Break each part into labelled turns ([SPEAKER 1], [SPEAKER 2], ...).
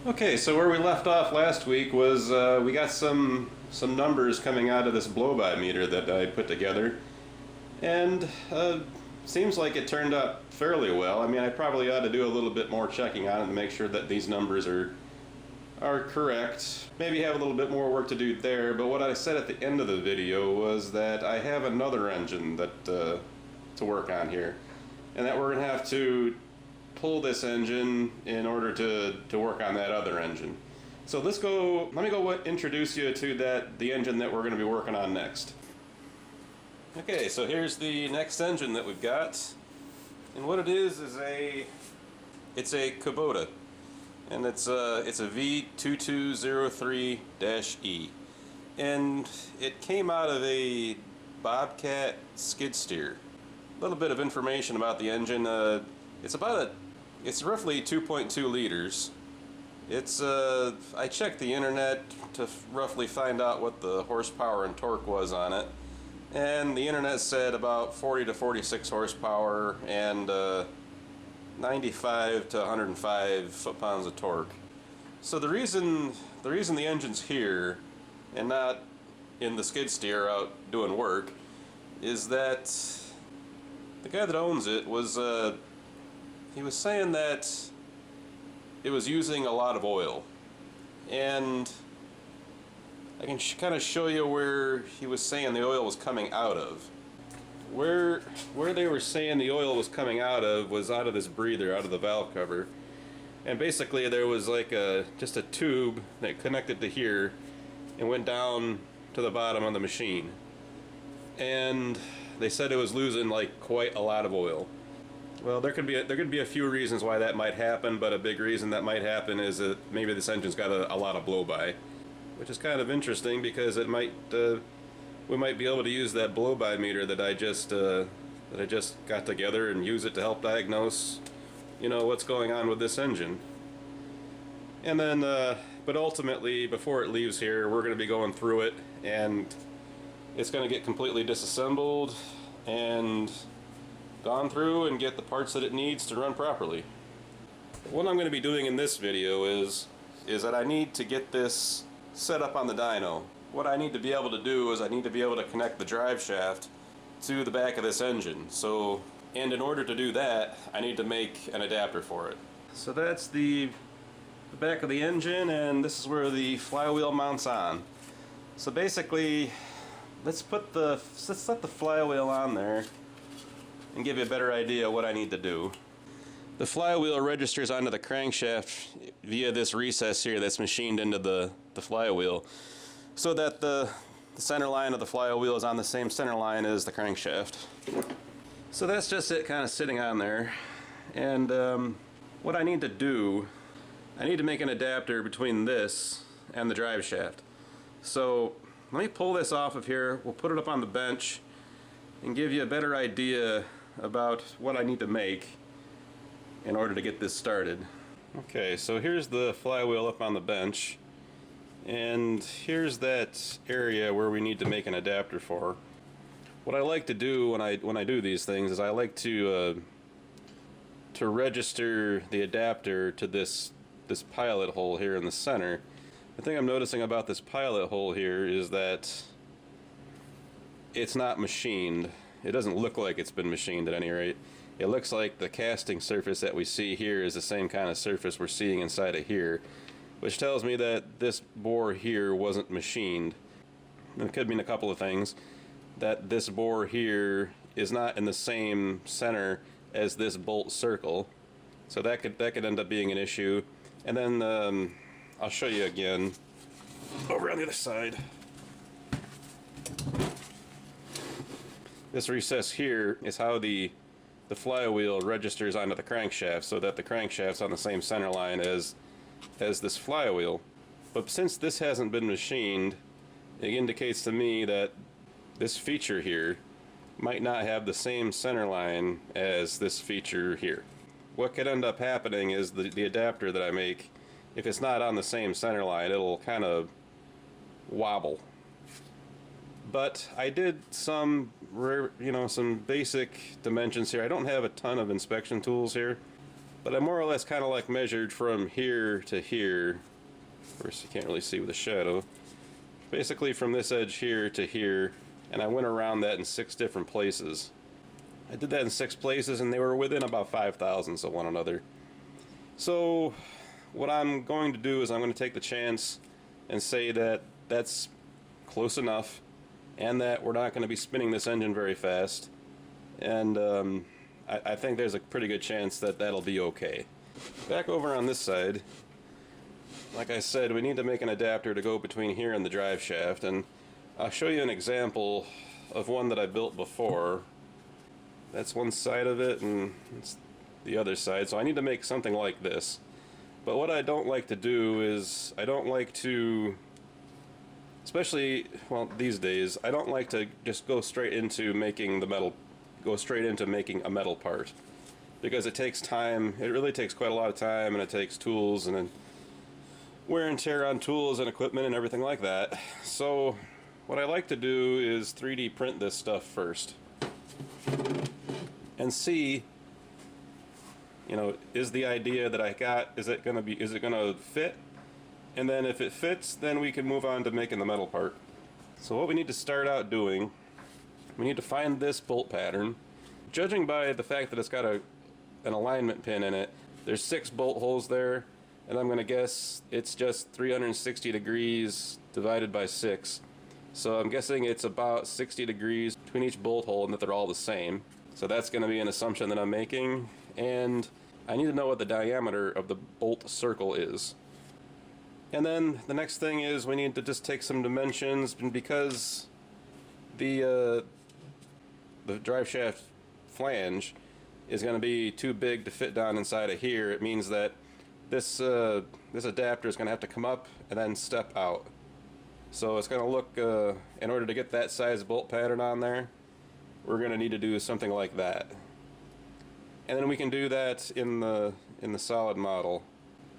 [SPEAKER 1] Okay, so where we left off last week was we got some numbers coming out of this blow-by meter that I put together, and seems like it turned out fairly well. I mean, I probably ought to do a little bit more checking on it to make sure that these numbers are correct. Maybe have a little bit more work to do there, but what I said at the end of the video was that I have another engine that to work on here, and that we're going to have to pull this engine in order to work on that other engine. So let me go introduce you to the engine that we're going to be working on next. Okay, so here's the next engine that we've got, and what it is it's a Kubota, and it's a V2203-E, and it came out of a Bobcat skid steer. A little bit of information about the engine. It's roughly 2.2 liters. I checked the internet to roughly find out what the horsepower and torque was on it, and the internet said about 40 to 46 horsepower and 95 to 105 foot-pounds of torque. So the reason the engine's here and not in the skid steer out doing work is that the guy that owns it was he was saying that it was using a lot of oil, and I can kind of show you where he was saying the oil was coming out of. Where they were saying the oil was coming out of was out of this breather, out of the valve cover, and basically there was like just a tube that connected to here and went down to the bottom of the machine, and they said it was losing like quite a lot of oil. Well, there could be a few reasons why that might happen, but a big reason that might happen is that maybe this engine's got a lot of blow-by, which is kind of interesting because we might be able to use that blow-by meter that I just got together and use it to help diagnose, what's going on with this engine. And then, but ultimately, before it leaves here, we're going to be going through it, and it's going to get completely disassembled and gone through and get the parts that it needs to run properly. What I'm going to be doing in this video is that I need to get this set up on the dyno. What I need to be able to do is I need to be able to connect the drive shaft to the back of this engine. And in order to do that, I need to make an adapter for it. So that's the back of the engine, and this is where the flywheel mounts on. So basically, let's let the flywheel on there and give you a better idea of what I need to do. The flywheel registers onto the crankshaft via this recess here that's machined into the flywheel, so that the center line of the flywheel is on the same center line as the crankshaft. So that's just it kind of sitting on there. And what I need to do, I need to make an adapter between this and the drive shaft. So let me pull this off of here, we'll put it up on the bench and give you a better idea about what I need to make in order to get this started. Okay, so here's the flywheel up on the bench, and here's that area where we need to make an adapter for. What I like to do when I do these things is I like to register the adapter to this pilot hole here in the center. The thing I'm noticing about this pilot hole here is that it's not machined. It doesn't look like it's been machined at any rate. It looks like the casting surface that we see here is the same kind of surface we're seeing inside of here, which tells me that this bore here wasn't machined. And it could mean a couple of things. That this bore here is not in the same center as this bolt circle, so that could end up being an issue. And then I'll show you again over on the other side. This recess here is how the flywheel registers onto the crankshaft, so that the crankshaft's on the same center line as this flywheel. But since this hasn't been machined, it indicates to me that this feature here might not have the same center line as this feature here. What could end up happening is the adapter that I make, if it's not on the same center line, it'll kind of wobble. But I did some basic dimensions here. I don't have a ton of inspection tools here, But I more or less kind of like measured from here to here. Of course, you can't really see with the shadow. Basically from this edge here to here, and I went around that in 6 different places. I did that in 6 places, and they were within about 5 thousandths of one another. So what I'm going to do is I'm going to take the chance and say that that's close enough, and that we're not going to be spinning this engine very fast, and I think there's a pretty good chance that that'll be okay. Back over on this side, like I said, we need to make an adapter to go between here and the drive shaft, and I'll show you an example of one that I built before. That's one side of it, and it's the other side, so I need to make something like this. But what I don't like to do is, I don't like to, especially, well, these days, I don't like to just go straight into making the metal, go straight into making a metal part. Because it takes time, it really takes quite a lot of time, and it takes tools, and then wear and tear on tools and equipment and everything like that. So what I like to do is 3D print this stuff first and see, you know, is the idea that I got, is it gonna fit? And then if it fits, then we can move on to making the metal part. So what we need to start out doing, we need to find this bolt pattern. Judging by the fact that it's got an alignment pin in it, there's 6 bolt holes there, and I'm gonna guess it's just 360 degrees divided by 6. So I'm guessing it's about 60 degrees between each bolt hole and that they're all the same. So that's gonna be an assumption that I'm making, and I need to know what the diameter of the bolt circle is. And then the next thing is we need to just take some dimensions, and because the drive shaft flange is going to be too big to fit down inside of here, it means that this adapter is going to have to come up and then step out. So it's going to look, in order to get that size bolt pattern on there, we're going to need to do something like that. And then we can do that in the solid model.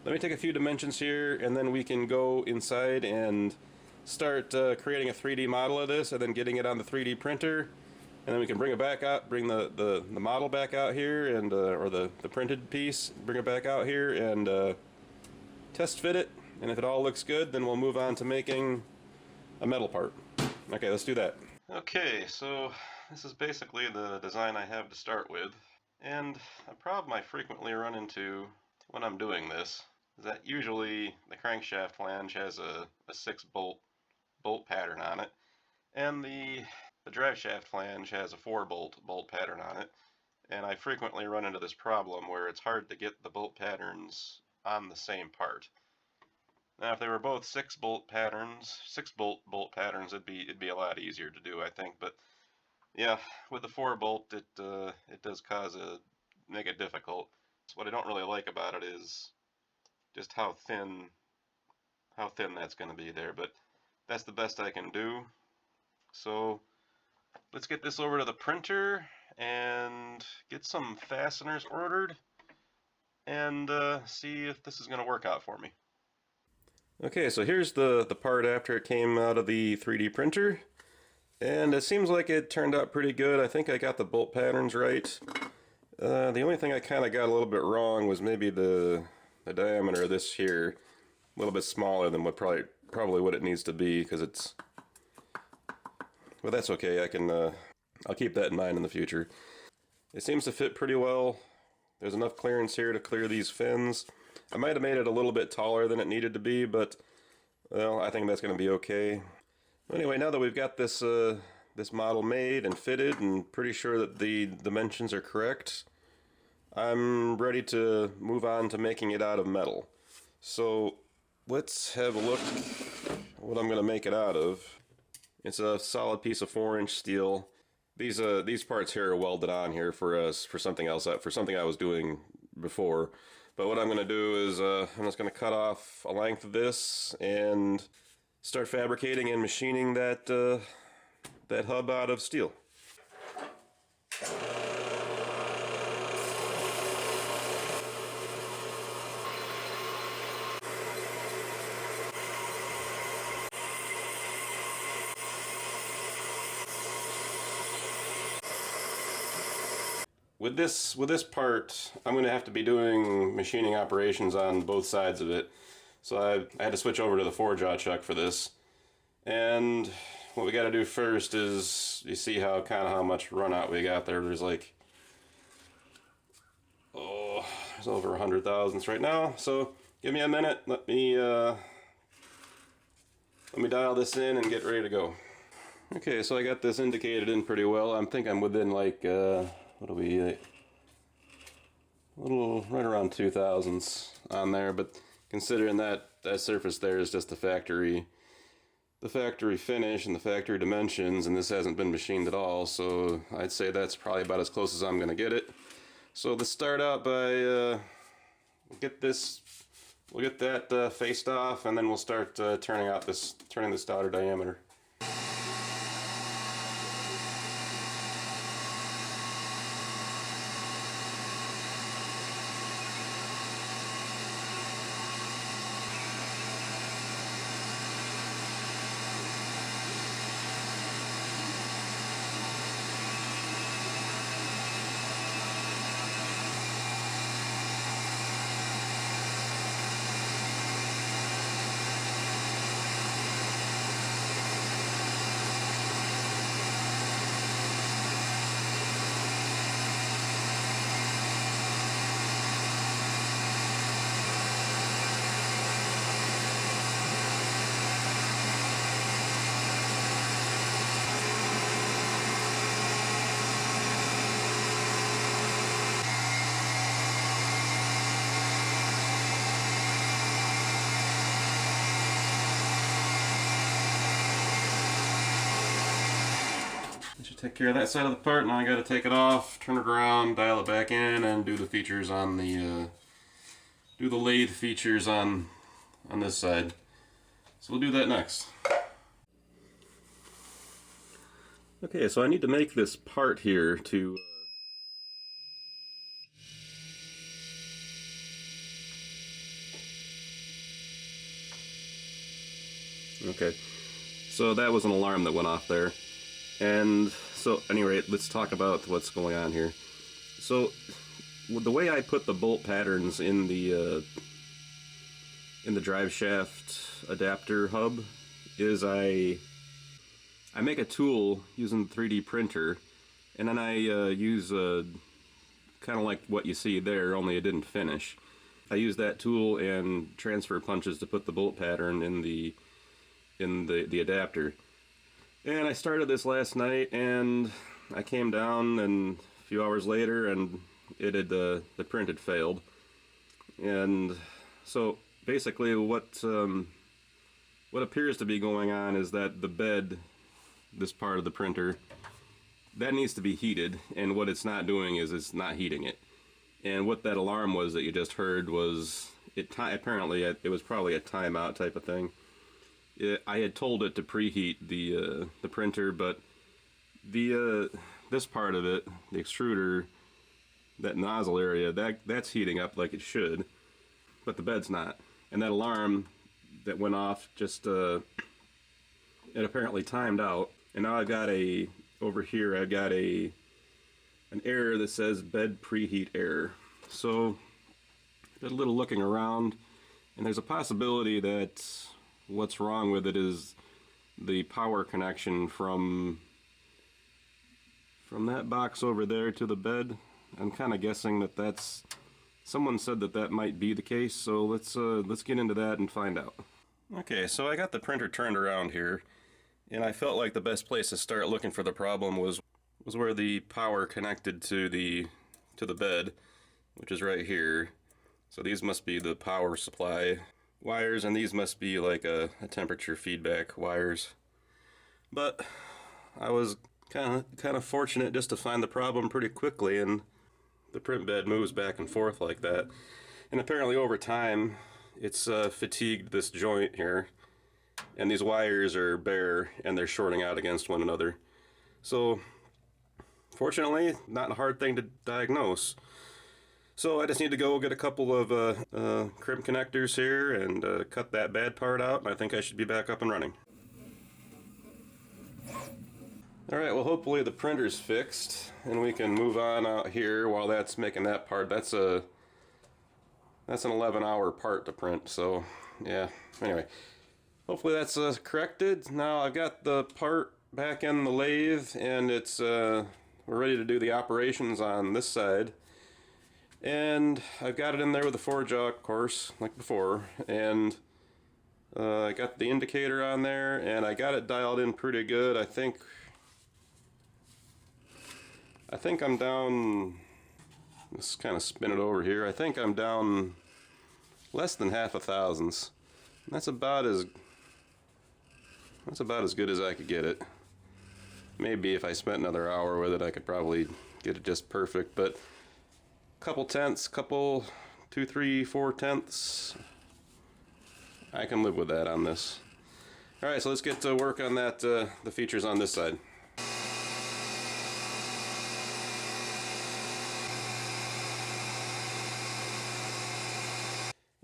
[SPEAKER 1] Let me take a few dimensions here, and then we can go inside and start creating a 3D model of this, and then getting it on the 3D printer, and then we can bring it back out, bring the model back out here, and or the printed piece, bring it back out here, and test fit it. And if it all looks good, then we'll move on to making a metal part. Okay, let's do that. Okay, so this is basically the design I have to start with, and a problem I frequently run into when I'm doing this is that usually the crankshaft flange has a 6 bolt pattern on it, and the drive shaft flange has a 4 bolt pattern on it, and I frequently run into this problem where it's hard to get the bolt patterns on the same part. Now if they were both 6 bolt patterns, 6 bolt patterns, it'd be a lot easier to do, I think, but yeah, with the 4 bolt it does make it difficult. So what I don't really like about it is just how thin that's going to be there, but that's the best I can do. So let's get this over to the printer and get some fasteners ordered and see if this is going to work out for me. Okay, so here's the part after it came out of the 3D printer, and it seems like it turned out pretty good. I think I got the bolt patterns right. The only thing I kind of got a little bit wrong was maybe the diameter of this here, a little bit smaller than what probably what it needs to be, because it's, well, that's okay. I'll keep that in mind in the future. It seems to fit pretty well. There's enough clearance here to clear these fins. I might have made it a little bit taller than it needed to be, but well, I think that's going to be okay. Anyway, now that we've got this this model made and fitted and pretty sure that the dimensions are correct, I'm ready to move on to making it out of metal. So let's have a look what I'm going to make it out of. It's a solid piece of 4-inch steel. These parts here are welded on here for something else, for something I was doing before. But what I'm going to do is I'm just going to cut off a length of this and start fabricating and machining that that hub out of steel. with this part, I'm going to have to be doing machining operations on both sides of it. So I had to switch over to the 4-jaw chuck for this. And what we got to do first is, you see how much run out we got there. There's like, there's over 100 thousandths right now. So give me a minute. Let me dial this in and get ready to go. Okay, so I got this indicated in pretty well. I think I'm within like, what are we, a little, right around 2 thousandths on there, but considering that surface there is just the factory finish and the factory dimensions, and this hasn't been machined at all, so I'd say that's probably about as close as I'm going to get it. So let's start out by, we'll get that faced off, and then we'll start turning this outer diameter. Take care of that side of the part. Now I got to take it off, turn it around, dial it back in, and do the features on the do the lathe features on this side. So we'll do that next. Okay, so I need to make this part here to okay, so that was an alarm that went off there. And so, anyway, let's talk about what's going on here. So, the way I put the bolt patterns in the drive shaft adapter hub is I make a tool using the 3D printer, and then I use kind of like what you see there, only it didn't finish. I use that tool and transfer punches to put the bolt pattern in the adapter. And I started this last night, and I came down, and a few hours later, and the print had failed. And so basically, what appears to be going on is that the bed, this part of the printer, that needs to be heated, and what it's not doing is it's not heating it. And what that alarm was that you just heard was apparently it was probably a timeout type of thing. I had told it to preheat the printer, but this part of it, the extruder, that nozzle area, that's heating up like it should, but the bed's not. And that alarm that went off just it apparently timed out, and now I've got over here I've got an error that says bed preheat error. So did a little looking around, and there's a possibility that what's wrong with it is the power connection from that box over there to the bed. I'm kind of guessing that's someone said that might be the case, so let's get into that and find out. Okay, so I got the printer turned around here, and I felt like the best place to start looking for the problem was where the power connected to the bed, which is right here. So these must be the power supply wires, and these must be like a temperature feedback wires. But I was kind of fortunate just to find the problem pretty quickly, and the print bed moves back and forth like that. And apparently over time it's fatigued this joint here, and these wires are bare and they're shorting out against one another. So fortunately, not a hard thing to diagnose. So I just need to go get a couple of crimp connectors here and cut that bad part out, and I think I should be back up and running. Alright, well hopefully the printer's fixed and we can move on out here while that's making that part. That's an 11-hour part to print, so yeah. Anyway, hopefully that's corrected. Now I've got the part back in the lathe and it's we're ready to do the operations on this side. And I've got it in there with the forge jaw, of course, like before, and I got the indicator on there and I got it dialed in pretty good. I think I'm down, let's kind of spin it over here. I think I'm down less than half a thousandths. That's about as good as I could get it. Maybe if I spent another hour with it, I could probably get it just perfect, but couple tenths, couple 2, 3, 4 tenths, I can live with that on this. Alright, so let's get to work on that, the features on this side.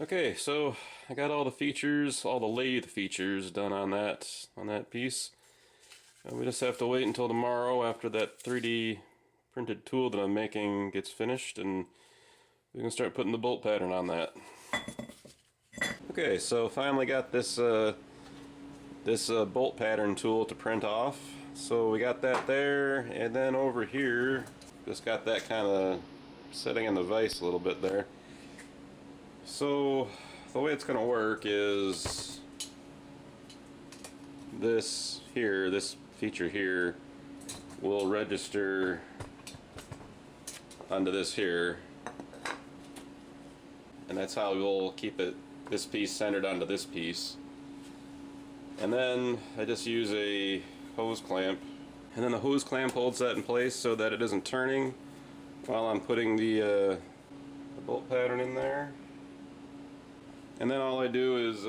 [SPEAKER 1] Okay, so I got all the features, all the lathe features done on that piece. We just have to wait until tomorrow after that 3D printed tool that I'm making gets finished, and we can start putting the bolt pattern on that. Okay, so finally got this bolt pattern tool to print off. So we got that there, and then over here just got that kind of setting in the vise a little bit there. So the way it's going to work is this feature here will register onto this here, and that's how we'll keep this piece centered onto this piece. And then I just use a hose clamp, and then the hose clamp holds that in place so that it isn't turning while I'm putting the bolt pattern in there. And then all I do is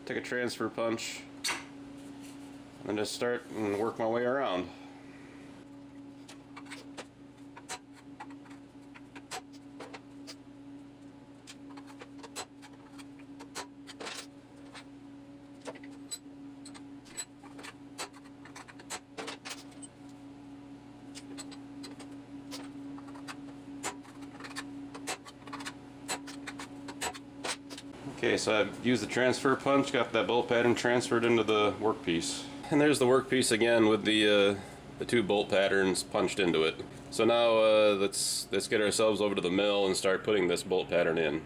[SPEAKER 1] take a transfer punch and just start and work my way around. Okay, so I've used the transfer punch, got that bolt pattern transferred into the workpiece. And there's the workpiece again with the 2 bolt patterns punched into it. So now let's get ourselves over to the mill and start putting this bolt pattern in.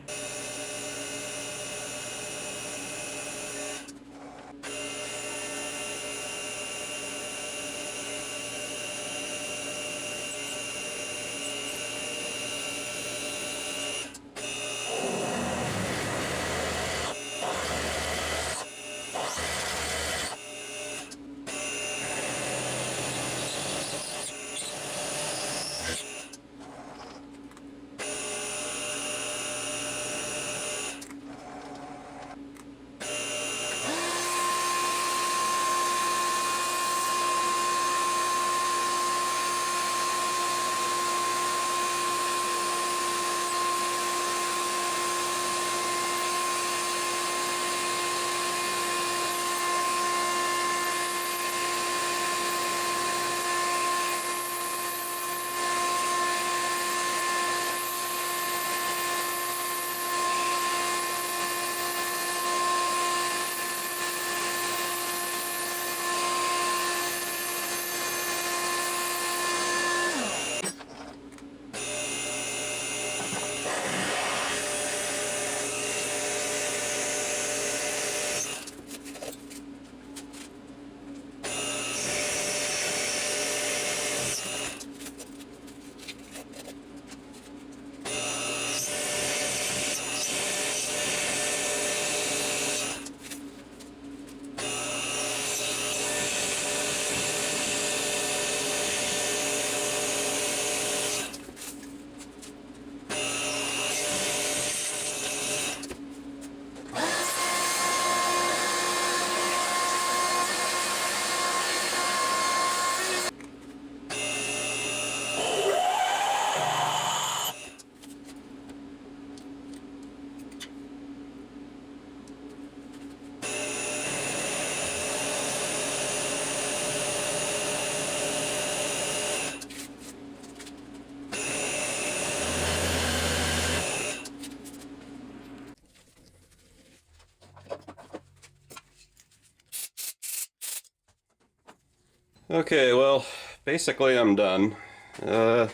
[SPEAKER 1] Okay, well, basically I'm done. Uh,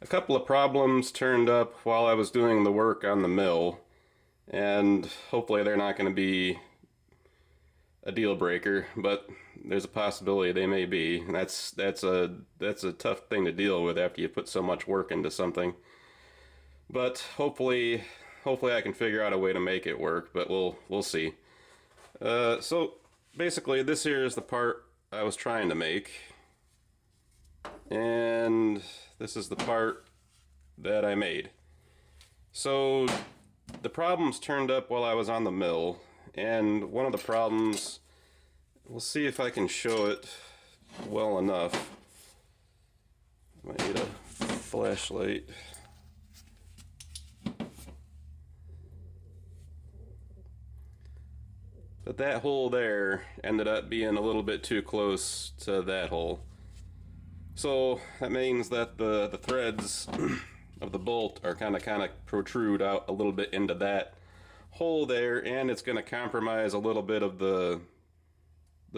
[SPEAKER 1] a couple of problems turned up while I was doing the work on the mill, and hopefully they're not going to be a deal breaker, but there's a possibility they may be. And that's a tough thing to deal with after you put so much work into something. But hopefully I can figure out a way to make it work, but we'll see. So basically this here is the part I was trying to make. And this is the part that I made. So the problems turned up while I was on the mill, and one of the problems, we'll see if I can show it well enough. Might need a flashlight. But that hole there ended up being a little bit too close to that hole. So that means that the threads of the bolt are kind of protrude out a little bit into that hole there, and it's going to compromise a little bit of the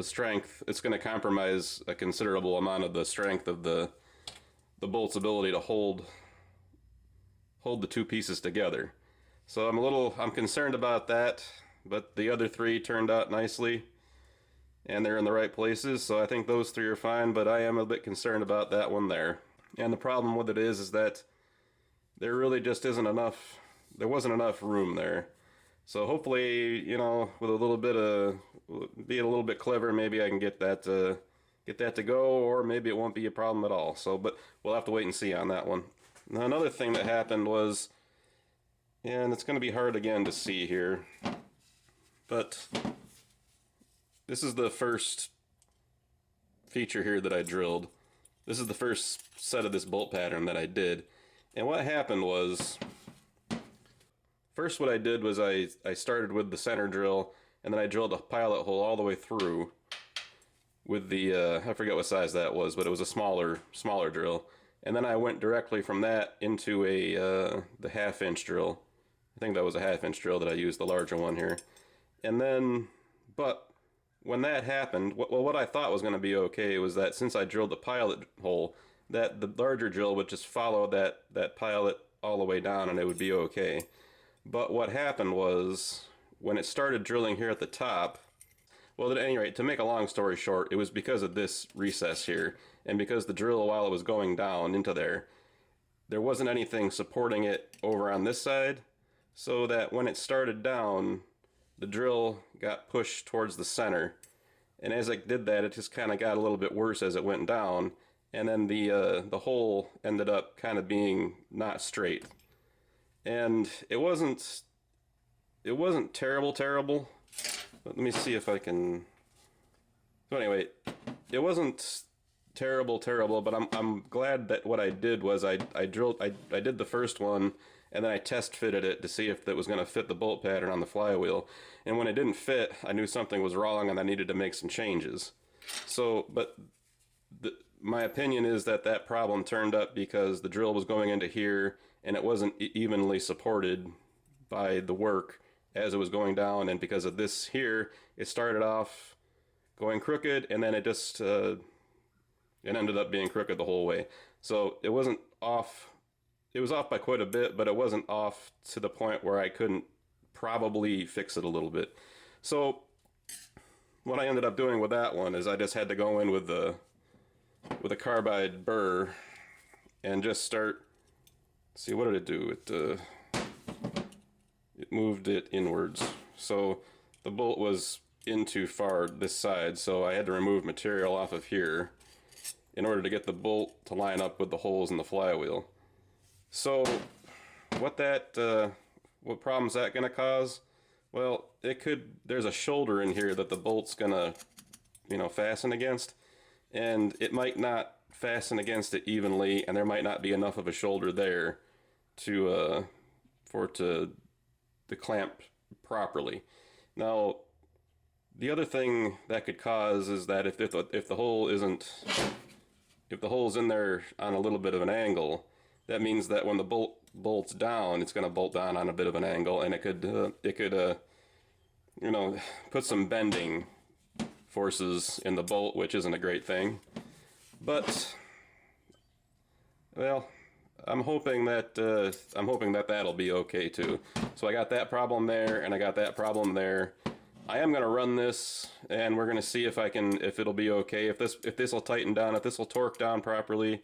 [SPEAKER 1] strength. It's going to compromise a considerable amount of the strength of the bolt's ability to hold the two pieces together. So I'm concerned about that, but the other three turned out nicely and they're in the right places, so I think those three are fine, but I am a bit concerned about that one there. And the problem with it is that there really just isn't enough, there wasn't enough room there. So hopefully, you know, with a little bit of, being a little bit clever, maybe I can get that to go, or maybe it won't be a problem at all. So, but we'll have to wait and see on that one. Now, another thing that happened was, and it's going to be hard again to see here, but this is the first feature here that I drilled. This is the first set of this bolt pattern that I did. And what happened was, first what I did was I started with the center drill, and then I drilled a pilot hole all the way through with the, I forget what size that was, but it was a smaller drill. And then I went directly from that into the half-inch drill. I think that was a half-inch drill that I used, the larger one here. And then, but when that happened, well, what I thought was going to be okay was that since I drilled the pilot hole, that the larger drill would just follow that pilot all the way down and it would be okay. But what happened was, when it started drilling here at the top, well, at any rate, to make a long story short, it was because of this recess here, and because the drill, while it was going down into there wasn't anything supporting it over on this side, so that when it started down, the drill got pushed towards the center, and as it did that, it just kind of got a little bit worse as it went down, and then the hole ended up kind of being not straight. And it wasn't terrible, but let me see if I can. So anyway, it wasn't terrible, but I'm glad that what I did was I did the first one, and then I test fitted it to see if that was going to fit the bolt pattern on the flywheel. And when it didn't fit, I knew something was wrong and I needed to make some changes. So, but my opinion is that problem turned up because the drill was going into here and it wasn't evenly supported by the work as it was going down, and because of this here, it started off going crooked, and then it just it ended up being crooked the whole way. So it wasn't off. It was off by quite a bit, but it wasn't off to the point where I couldn't probably fix it a little bit. So what I ended up doing with that one is I just had to go in with a carbide burr and just start. See, what did it do? It moved it inwards. So the bolt was in too far this side, so I had to remove material off of here in order to get the bolt to line up with the holes in the flywheel. So what problem's that going to cause? Well, there's a shoulder in here that the bolt's going to, you know, fasten against, and it might not fasten against it evenly, and there might not be enough of a shoulder there for it to clamp properly. Now, the other thing that could cause is that if the hole is in there on a little bit of an angle, that means that when the bolt bolts down, it's going to bolt down on a bit of an angle, and it could you know, put some bending forces in the bolt, which isn't a great thing. But, well, I'm hoping that that'll be okay too. So I got that problem there, and I got that problem there. I am gonna run this, and we're gonna see if it'll be okay, if this will tighten down, if this will torque down properly,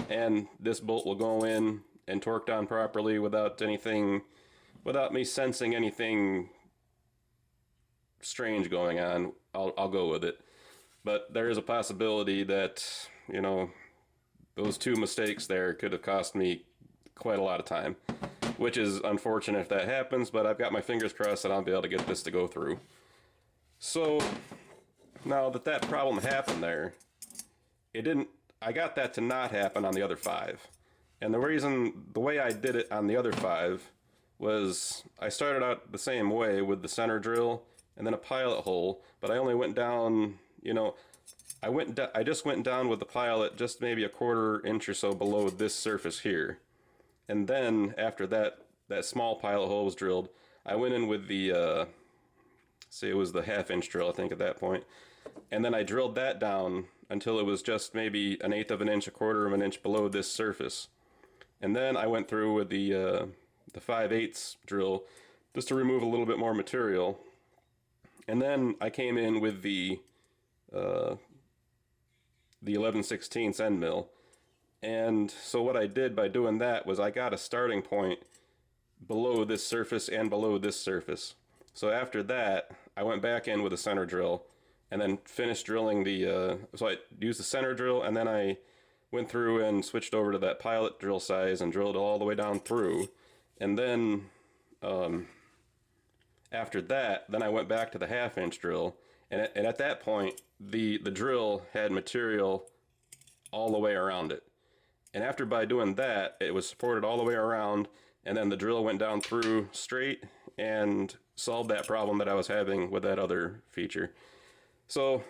[SPEAKER 1] and this bolt will go in and torque down properly without me sensing anything strange going on. I'll go with it. But there is a possibility that, you know, those two mistakes there could have cost me quite a lot of time, which is unfortunate if that happens, but I've got my fingers crossed that I'll be able to get this to go through. So now that problem happened there, I got that to not happen on the other 5. And the way I did it on the other 5 was I started out the same way with the center drill and then a pilot hole, but I only went down, you know, I just went down with the pilot just maybe a 1/4 inch or so below this surface here. And then after that small pilot hole was drilled, I went in with the, say it was the 1/2 inch drill, I think at that point. And then I drilled that down until it was just maybe 1/8 of an inch, 1/4 of an inch below this surface. And then I went through with the 5/8 drill just to remove a little bit more material. And then I came in with the 11/16 end mill. And so what I did by doing that was I got a starting point below this surface and below this surface. So after that, I went back in with a center drill and then finished drilling so I used the center drill, and then I went through and switched over to that pilot drill size and drilled it all the way down through. And then after that, then I went back to the 1/2 inch drill, and at that point, the drill had material all the way around it. And after by doing that, it was supported all the way around, and then the drill went down through straight and solved that problem that I was having with that other feature. So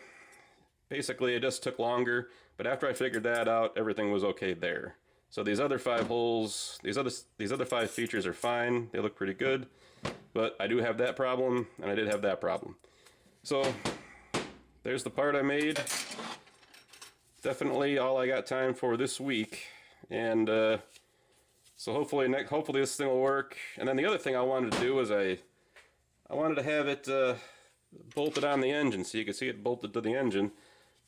[SPEAKER 1] basically it just took longer, but after I figured that out, everything was okay there. So these other 5 holes, these other 5 features are fine. They look pretty good, but I do have that problem, and I did have that problem. So there's the part I made. Definitely all I got time for this week, and so hopefully this thing will work. And then the other thing I wanted to do was I wanted to have it bolted on the engine so you could see it bolted to the engine.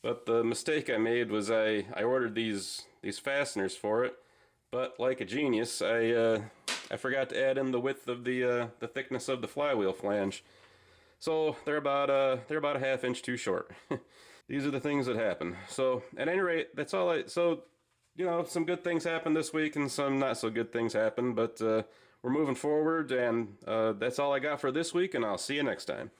[SPEAKER 1] But the mistake I made was I ordered these fasteners for it, but like a genius, I forgot to add in the width of the thickness of the flywheel flange. So they're about a 1/2 inch too short. These are the things that happen. So at any rate, that's all so, you know, some good things happened this week and some not so good things happened, but we're moving forward, and that's all I got for this week, and I'll see you next time.